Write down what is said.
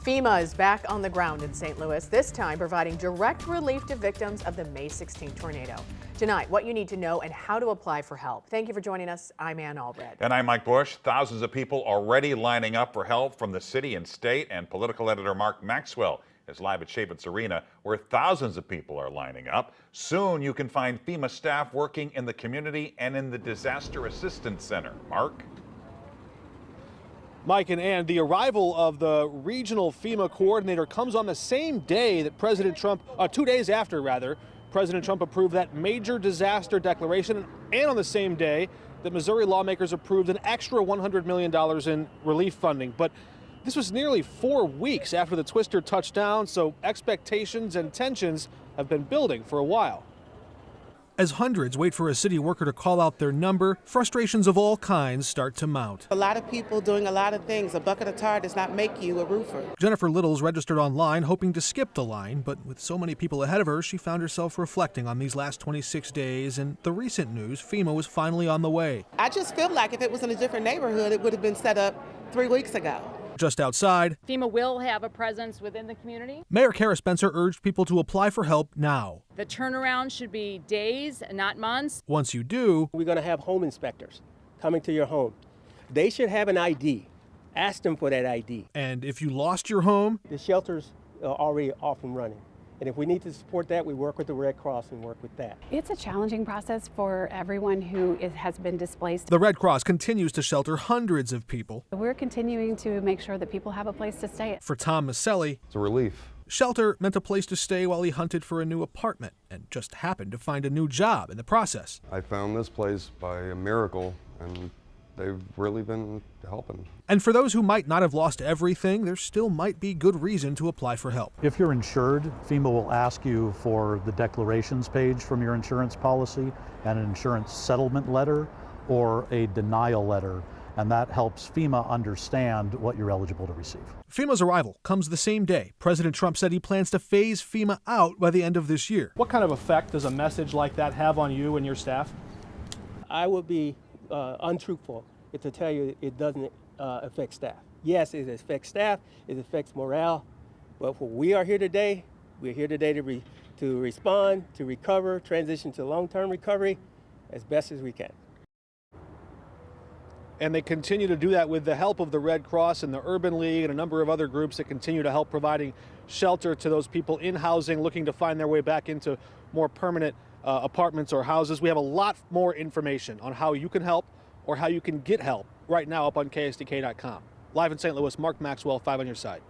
FEMA is back on the ground in St. Louis, this time providing direct relief to victims of the May 16 tornado. Tonight, what you need to know and how to apply for help. Thank you for joining us. I'm Ann Allred. And I'm Mike Bush. Thousands of people already lining up for help from the city and state, and political editor Mark Maxwell is live at Chavetz Arena, where thousands of people are lining up. Soon you can find FEMA staff working in the community and in the Disaster Assistance Center. Mark? Mike and Ann, the arrival of the regional FEMA coordinator comes on the same day that President Trump, 2 days after rather, President Trump approved that major disaster declaration, and on the same day that Missouri lawmakers approved an extra $100 million in relief funding. But this was nearly 4 weeks after the twister touched down, so expectations and tensions have been building for a while. As hundreds wait for a city worker to call out their number, frustrations of all kinds start to mount. A lot of people doing a lot of things. A bucket of tar does not make you a roofer. Jennifer Littles registered online hoping to skip the line, but with so many people ahead of her, she found herself reflecting on these last 26 days and the recent news FEMA was finally on the way. I just feel like if it was in a different neighborhood, it would have been set up 3 weeks ago. Just outside, FEMA will have a presence within the community. Mayor Kara Spencer urged people to apply for help now. The turnaround should be days, not months. Once you do, we're going to have home inspectors coming to your home. They should have an ID. Ask them for that ID. And if you lost your home, the shelters are already off and running. And if we need to support that, we work with the Red Cross and work with that. It's a challenging process for everyone who has been displaced. The Red Cross continues to shelter hundreds of people. We're continuing to make sure that people have a place to stay. For Tom Maselli, it's a relief. Shelter meant a place to stay while he hunted for a new apartment and just happened to find a new job in the process. I found this place by a miracle, and they've really been helping. And for those who might not have lost everything, there still might be good reason to apply for help. If you're insured, FEMA will ask you for the declarations page from your insurance policy and an insurance settlement letter or a denial letter, and that helps FEMA understand what you're eligible to receive. FEMA's arrival comes the same day. President Trump said he plans to phase FEMA out by the end of this year. What kind of effect does a message like that have on you and your staff? I would be untruthful to tell you it doesn't affect staff. Yes, it affects staff, it affects morale, but we are here today. We're here today to respond, to recover, transition to long-term recovery as best as we can. And they continue to do that with the help of the Red Cross and the Urban League and a number of other groups that continue to help providing shelter to those people in housing looking to find their way back into more permanent apartments or houses. We have a lot more information on how you can help or how you can get help right now up on KSDK.com. Live in St. Louis, Mark Maxwell, 5 on your side.